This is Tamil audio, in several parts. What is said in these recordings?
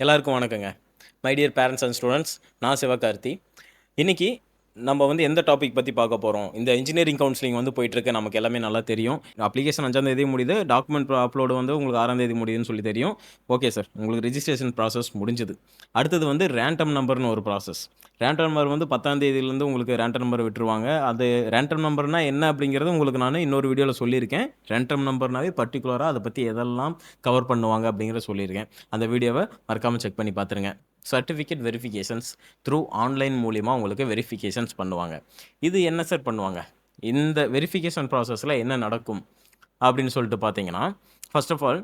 எல்லாருக்கும் வணக்கங்க. My dear parents and students, நான் சிவகார்த்தி. இன்னைக்கு நம்ம எந்த டாபிக் பற்றி பார்க்க போகிறோம்? இந்த இன்ஜினியரிங் கவுன்சிலிங் போயிட்டுருக்கு, நமக்கு எல்லாமே நல்லா தெரியும். அப்ளிகேஷன் 5ஆம் தேதி முடியுது, டாக்குமெண்ட் அப்லோடு உங்களுக்கு 6ஆம் தேதி முடியுதுன்னு சொல்லி தெரியும். ஓகே சார், உங்களுக்கு ரிஜிஸ்ட்ரேஷன் ப்ராசஸ் முடிஞ்சுது. அடுத்தது ரேண்டம் நம்பர்னு ஒரு ப்ராசஸ். ரேண்டம் நம்பர் 10ஆம் தேதியிலேருந்து உங்களுக்கு ரேண்டம் நம்பர் விட்டுருவாங்க. அது ரேண்டம் நம்பர்னா என்ன அப்படிங்கிறது உங்களுக்கு நான் இன்னொரு வீடியோவில் சொல்லியிருக்கேன். ரேண்டம் நம்பர்னாவே பர்டிகுலராக அதை பற்றி எதெல்லாம் கவர் பண்ணுவாங்க அப்படிங்கிறத சொல்லியிருக்கேன். அந்த வீடியோவை மறக்காமல் செக் பண்ணி பார்த்துருங்க. சர்டிஃபிகேட் வெரிஃபிகேஷன்ஸ் த்ரூ ஆன்லைன் மூலிமா உங்களுக்கு வெரிஃபிகேஷன்ஸ் பண்ணுவாங்க. இது என்ன சார் பண்ணுவாங்க? இந்த வெரிஃபிகேஷன் ப்ராசஸில் என்ன நடக்கும் அப்படின்னு சொல்லிட்டு பார்த்தீங்கன்னா, ஃபர்ஸ்ட் ஆஃப் ஆல்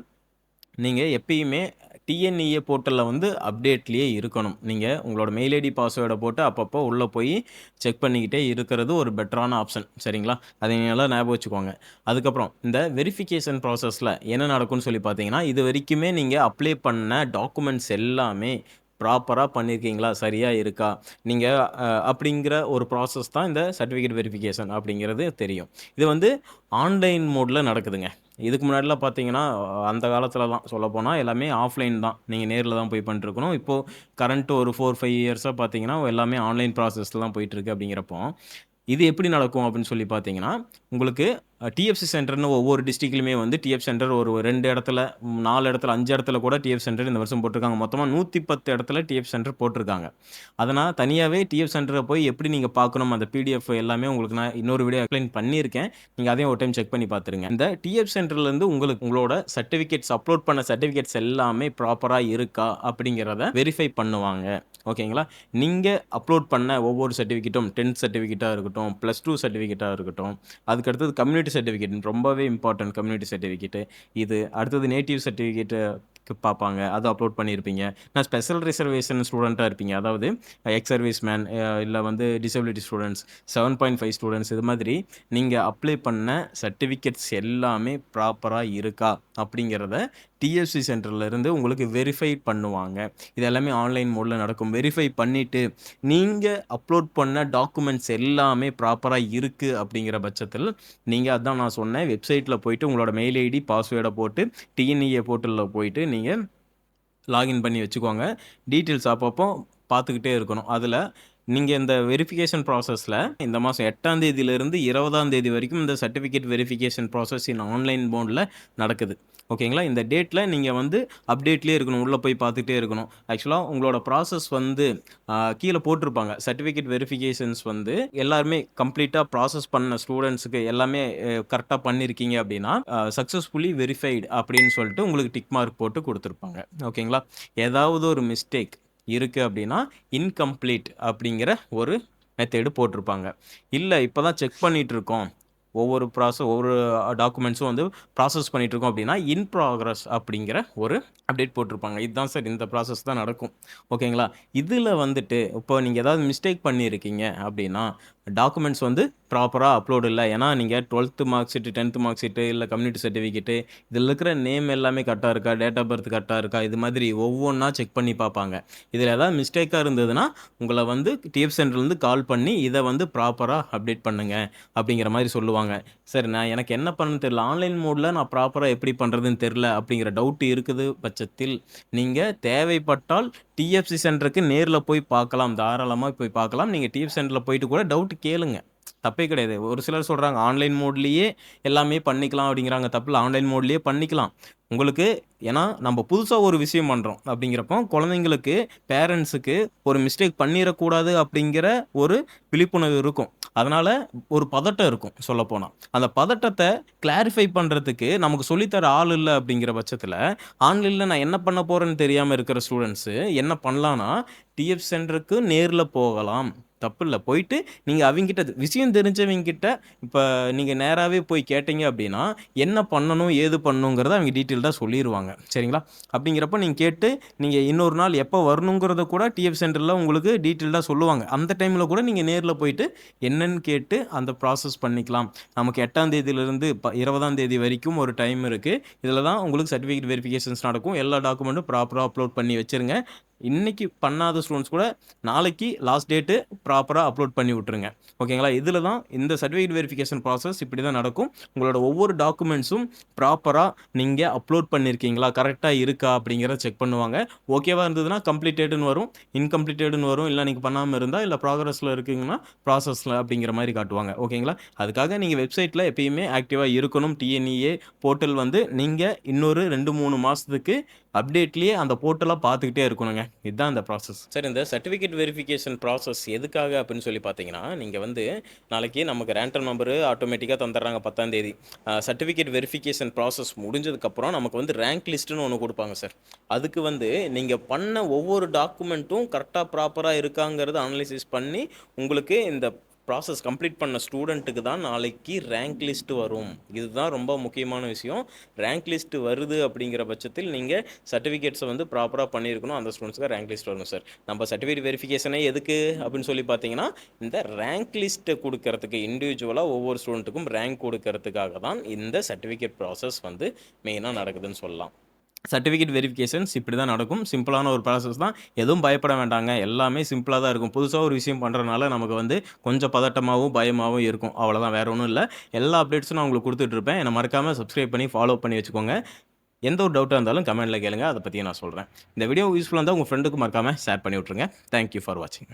நீங்கள் எப்பயுமே டிஎன்இஏ போர்ட்டலில் அப்டேட்லேயே இருக்கணும். நீங்கள் உங்களோட மெயில் ஐடி பாஸ்வேர்டை போட்டு அப்பப்போ உள்ளே போய் செக் பண்ணிக்கிட்டே இருக்கிறது ஒரு பெட்டரான ஆப்ஷன். சரிங்களா? அதை நீங்கள் ஞாபகம் வச்சுக்கோங்க. அதுக்கப்புறம் இந்த வெரிஃபிகேஷன் ப்ராசஸில் என்ன நடக்கும்னு சொல்லி பார்த்தீங்கன்னா, இது வரைக்குமே நீங்கள் அப்ளை பண்ண டாக்குமெண்ட்ஸ் எல்லாமே ப்ராப்பராக பண்ணியிருக்கீங்களா, சரியாக இருக்கா, நீங்கள் அப்படிங்கிற ஒரு ப்ராசஸ் தான் இந்த சர்டிஃபிகேட் வெரிஃபிகேஷன் அப்படிங்கிறது தெரியும். இது ஆன்லைன் மோடில் நடக்குதுங்க. இதுக்கு முன்னாடிலாம் பார்த்தீங்கன்னா, அந்த காலத்துலலாம் சொல்லப்போனால் எல்லாமே ஆஃப்லைன் தான். நீங்கள் நேரில் தான் போய் பண்ணிட்டுருக்கணும். இப்போது கரண்ட் ஒரு 4, 5 இயர்ஸாக பார்த்தீங்கன்னா, எல்லாமே ஆன்லைன் ப்ராசஸில் தான் போயிட்டுருக்கு. அப்படிங்கிறப்போ இது எப்படி நடக்கும் அப்படின்னு சொல்லி பார்த்தீங்கன்னா, உங்களுக்கு டிஎஃப்சி சென்டர்னு ஒவ்வொரு டிஸ்ட்ரிக்ட்லையுமே டிஎஃப் சென்டர் ஒரு 2 இடத்துல, 4 இடத்துல, 5 இடத்துல கூட டிஎஃப் சென்டர் இந்த வருஷம் போட்டிருக்காங்க. மொத்தமாக 110 இடத்துல டிஎஃப் சென்டர் போட்டிருக்காங்க. அதனால் தனியாகவே டிஎஃப் சென்டரை போய் எப்படி நீங்கள் பார்க்கணும், அந்த பிடிஎஃப் எல்லாமே உங்களுக்கு நான் இன்னொரு வீடியோ எக்ஸ்பிளைன் பண்ணியிருக்கேன். நீங்கள் அதையும் ஒரு டைம் செக் பண்ணி பார்த்துருங்க. இந்த டிஎஃப் சென்டர்லேருந்து உங்களோட சர்டிஃபிகேட்ஸ் அப்லோட் பண்ண சர்டிஃபிகேட்ஸ் எல்லாமே ப்ராப்பராக இருக்கா அப்படிங்கிறத வெரிஃபை பண்ணுவாங்க. ஓகேங்களா? நீங்கள் அப்லோட் பண்ண ஒவ்வொரு சர்டிஃபிகேட்டும் 10th சர்டிஃபிகேட்டாக இருக்கட்டும், +2 சர்டிஃபிகேட்டாக இருக்கட்டும், அதுக்கடுத்தது கம்யூனிட்டி சர்டிஃபிகேட் ரொம்பவே இம்பார்ட்டன்ட். கம்யூனிட்டி சர்டிஃபிகேட்டு இது அடுத்தது நேட்டிவ் சர்டிஃபிகேட்டு பார்ப்பாங்க. அது அப்லோட் பண்ணியிருப்பீங்க. நான் ஸ்பெஷல் ரிசர்வேஷன் ஸ்டூடெண்ட்டாக இருப்பீங்க. அதாவது எக்ஸ் சர்வீஸ் மேன், இல்லை டிசபிலிட்டி ஸ்டூடெண்ட்ஸ், 7.5 ஸ்டூடெண்ட்ஸ், இது மாதிரி நீங்கள் அப்ளை பண்ண சர்டிஃபிகேட்ஸ் எல்லாமே ப்ராப்பராக இருக்கா அப்படிங்கிறத டிஎஃப்சி சென்டர்லேருந்து உங்களுக்கு வெரிஃபை பண்ணுவாங்க. இது எல்லாமே ஆன்லைன் மோடில் நடக்கும். வெரிஃபை பண்ணிவிட்டு நீங்கள் அப்லோட் பண்ண டாக்குமெண்ட்ஸ் எல்லாமே ப்ராப்பராக இருக்குது அப்படிங்கிற பட்சத்தில் நீங்கள் அதான் நான் சொன்னேன், வெப்சைட்டில் போய்ட்டு உங்களோட மெயில் ஐடி பாஸ்வேர்டை போட்டு டிஎன்இஏ போர்ட்டலில் போய்ட்டு நீங்கள் லாகின் பண்ணி வச்சுக்கோங்க. டீட்டெயில்ஸ் அப்பப்போ பார்த்துக்கிட்டே இருக்கணும். அதில் நீங்கள் இந்த வெரிஃபிகேஷன் ப்ராசஸில் இந்த மாதம் 8ஆம் தேதியிலிருந்து 20ஆம் தேதி வரைக்கும் இந்த certificate verification process in online மோடில் நடக்குது. ஓகேங்களா? இந்த டேட்டில் நீங்கள் அப்டேட்லேயே இருக்கணும். உள்ளே போய் பார்த்துட்டே இருக்கணும். ஆக்சுவலாக உங்களோட ப்ராசஸ் கீழே போட்டிருப்பாங்க. சர்டிஃபிகேட் வெரிஃபிகேஷன்ஸ் எல்லாருமே கம்ப்ளீட்டாக ப்ராசஸ் பண்ண ஸ்டூடெண்ட்ஸுக்கு எல்லாமே கரெக்டாக பண்ணியிருக்கீங்க அப்படின்னா சக்ஸஸ்ஃபுல்லி வெரிஃபைடு அப்படின்னு சொல்லிட்டு உங்களுக்கு டிக் மார்க் போட்டு கொடுத்துருப்பாங்க. ஓகேங்களா? ஏதாவது ஒரு மிஸ்டேக் இருக்குது அப்படின்னா இன்கம்ப்ளீட் அப்படிங்கிற ஒரு மெத்தேடு போட்டிருப்பாங்க. இல்லை இப்போ தான் செக் பண்ணிகிட்ருக்கோம், ஒவ்வொரு டாக்குமெண்ட்ஸும் ப்ராசஸ் பண்ணிகிட்ருக்கோம் அப்படின்னா இன் ப்ராக்ரஸ் அப்படிங்கிற ஒரு அப்டேட் போட்டிருப்பாங்க. இதுதான் சார், இந்த ப்ராசஸ் தான் நடக்கும். ஓகேங்களா? இதில் இப்போ நீங்கள் ஏதாவது மிஸ்டேக் பண்ணியிருக்கீங்க அப்படின்னா டாக்குமெண்ட்ஸ் ப்ராப்பராக அப்லோடு இல்லை. ஏன்னா நீங்கள் 12th mark sheet, 10th mark sheet, இல்லை கம்யூனிட்டி சர்டிஃபிகேட்டு, இதில் இருக்கிற நேம் எல்லாமே கரெக்டாக இருக்கா, டேட் ஆஃப் பர்த் கரெக்டாக இருக்கா, இது மாதிரி ஒவ்வொன்றா செக் பண்ணி பார்ப்பாங்க. இதில் ஏதாவது மிஸ்டேக்காக இருந்ததுன்னா உங்களை டிஎஃப் சென்டர்லேருந்து கால் பண்ணி இதை ப்ராப்பராக அப்டேட் பண்ணுங்க அப்படிங்கிற மாதிரி சொல்லுவாங்க. சார், எனக்கு என்ன பண்ணணும்னு தெரியல, ஆன்லைன் மோடில் நான் ப்ராப்பராக எப்படி பண்ணுறதுன்னு தெரில அப்படிங்கிற டவுட் இருக்குது பட்சத்தில் நீங்கள் தேவைப்பட்டால் டிஎஃப்சி சென்டருக்கு நேரில் போய் பார்க்கலாம். தாராளமாக போய் பார்க்கலாம். நீங்கள் டிஎஃப் சென்டரில் போயிட்டு கூட டவுட் கேளுங்க, தப்பே கிடையாது. ஒரு சிலர் சொல்கிறாங்க ஆன்லைன் மோட்லேயே எல்லாமே பண்ணிக்கலாம் அப்படிங்கிறாங்க. தப்பில்ல, ஆன்லைன் மோட்லேயே பண்ணிக்கலாம் உங்களுக்கு. ஏன்னா நம்ம புதுசாக ஒரு விஷயம் பண்ணுறோம் அப்படிங்கிறப்போ குழந்தைங்களுக்கு, பேரண்ட்ஸுக்கு ஒரு மிஸ்டேக் பண்ணிடக்கூடாது அப்படிங்கிற ஒரு விழிப்புணர்வு இருக்கும். அதனால் ஒரு பதட்டம் இருக்கும் சொல்லப்போனால். அந்த பதட்டத்தை கிளாரிஃபை பண்ணுறதுக்கு நமக்கு சொல்லித்தர ஆள் இல்லை அப்படிங்கிற பட்சத்தில் ஆன்லைனில் நான் என்ன பண்ண போகிறேன்னு தெரியாமல் இருக்கிற ஸ்டூடெண்ட்ஸு என்ன பண்ணலான்னா டிஎஃப் சென்டருக்கு நேரில் போகலாம். தப்பு இல்லை. போயிட்டு நீங்கள் அவங்ககிட்ட விஷயம் தெரிஞ்சவங்ககிட்ட இப்போ நீங்கள் நேராகவே போய் கேட்டீங்க அப்படின்னா என்ன பண்ணணும், ஏது பண்ணணுங்கிறத அவங்க டீட்டெயில்டாக சொல்லிடுவாங்க. சரிங்களா? அப்படிங்கிறப்ப நீங்கள் கேட்டு நீங்கள் இன்னொரு நாள் எப்போ வரணுங்கிறத கூட டிஎஃப் சென்டரில் உங்களுக்கு டீட்டெயில்டாக சொல்லுவாங்க. அந்த டைமில் கூட நீங்கள் நேரில் போயிட்டு என்னன்னு கேட்டு அந்த ப்ராசஸ் பண்ணிக்கலாம். நமக்கு 8ஆம் தேதியிலிருந்து 20ஆம் தேதி வரைக்கும் ஒரு டைம் இருக்குது. இதில் தான் உங்களுக்கு சர்டிஃபிகேட் வெரிஃபிகேஷன்ஸ் நடக்கும். எல்லா டாக்குமெண்ட்டும் ப்ராப்பராக அப்லோட் பண்ணி வச்சுருங்க. இன்னைக்கு பண்ணாத ஸ்டூடெண்ட்ஸ் கூட நாளைக்கு லாஸ்ட் டேட்டு ப்ராப்பராக அப்லோட் பண்ணி விட்ருங்க. ஓகேங்களா? இதில தான் இந்த சர்டிஃபிகேட் வெரிஃபிகேஷன் ப்ராசஸ் இப்படி தான் நடக்கும். உங்களோட ஒவ்வொரு டாக்குமெண்ட்ஸும் ப்ராப்பராக நீங்க அப்லோட் பண்ணியிருக்கீங்களா? கரெக்ட்டா இருக்கா? அப்படிங்கிறத செக் பண்ணுவாங்க. ஓகேவா இருந்ததுன்னா கம்ப்ளீட்டடுன்னு வரும். இன்கம்ப்ளீட்டடுன்னு வரும். இல்ல நீங்க பண்ணாம இருந்தா, இல்ல ப்ராக்ரஸ்ல இருக்கீங்கன்னா, ப்ராசஸ்ல அப்படிங்கிற மாரி காட்டுவாங்க. ஓகேங்களா? அதுக்காக நீங்க வெப்சைட்ல எப்பயுமே ஆக்டிவா இருக்கணும். டிஎன்இஏ போர்ட்டல் வந்து நீங்க இன்னொரு 2, 3 மாசத்துக்கு அப்டேட்லயே அந்த போர்ட்டலா பார்த்துக்கிட்டே இருக்கணுங்க. இதுதான் இந்த ப்ராசஸ். சார், இந்த சர்டிஃபிகேட் வெரிஃபிகேஷன் ப்ராசஸ் எதுக்காக அப்படின்னு சொல்லி பார்த்தீங்கன்னா, நீங்க வந்து நாளைக்கு நமக்கு ரேண்டம் நம்பரு ஆட்டோமேட்டிக்கா தந்துடுறாங்க 10ஆம் தேதி. சர்டிஃபிகேட் வெரிஃபிகேஷன் ப்ராசஸ் முடிஞ்சதுக்கப்புறம் நமக்கு வந்து ரேங்க் லிஸ்ட்டுன்னு ஒண்ணு குடுப்பாங்க சார். அதுக்கு வந்து நீங்க பண்ண ஒவ்வொரு டாக்குமெண்ட்டும் கரெக்ட்டா ப்ராப்பரா இருக்காங்கிறத அனலைசிஸ் பண்ணி, உங்களுக்கு இந்த ப்ராசஸ் கம்ப்ளீட் பண்ண ஸ்டூடெண்ட்டுக்கு தான் நாளைக்கு ரேங்க் லிஸ்ட் வரும். இதுதான் ரொம்ப முக்கியமான விஷயம். ரேங்க் லிஸ்ட் வருது அப்படிங்கிற பட்சத்தில் நீங்க சர்டிஃபிகேட்ஸை வந்து ப்ராப்பராக பண்ணியிருக்கணும். அந்த ஸ்டூடெண்ட்ஸ்க்கு ரேங்க் லிஸ்ட் வரணும் சார். நம்ம சர்டிஃபிகேட் வெரிஃபிகேஷனே எதுக்கு அப்படின்னு சொல்லி பார்த்தீங்கன்னா, இந்த ரேங்க் லிஸ்ட்டை கொடுக்கறதுக்கு இண்டிவிஜுவலாக ஒவ்வொரு ஸ்டூடெண்ட்டுக்கும் ரேங்க் கொடுக்கறதுக்காக தான் இந்த சர்டிஃபிகேட் ப்ராசஸ் வந்து மெயினாக நடக்குதுன்னு சொல்லலாம். சர்டிஃபிகேட் வெரிஃபிகேஷன்ஸ் இப்படி தான் நடக்கும். சிம்பிளான ஒரு ப்ராசஸ் தான். எதுவும் பயப்பட வேண்டாங்க. எல்லாமே சிம்பிளா தான் இருக்கும். புதுசா ஒரு விஷயம் பண்றனால நமக்கு வந்து கொஞ்சம் பதட்டமாவும், பயமாவும் இருக்கும். அவ்வளோதான், வேற ஒண்ணும் இல்ல. எல்லா அப்டேட்ஸும் நான் உங்களுக்கு குடுத்துட்டு இருப்பேன். என்ன மறக்காம சப்ஸ்கிரைப் பண்ணி ஃபாலோ பண்ணி வச்சுக்கோங்க. எந்த ஒரு டவுட்டா இருந்தாலும் கமெண்ட்ல கேளுங்க. அத பத்தி நான் சொல்றேன். இந்த வீடியோ யூஸ்ஃபுல்லா இருந்தா உங்க ஃப்ரெண்டுக்கு மறக்காம ஷேர் பண்ணி விட்டுருங்க. தேங்க் யூ ஃபார் வாட்சிங்.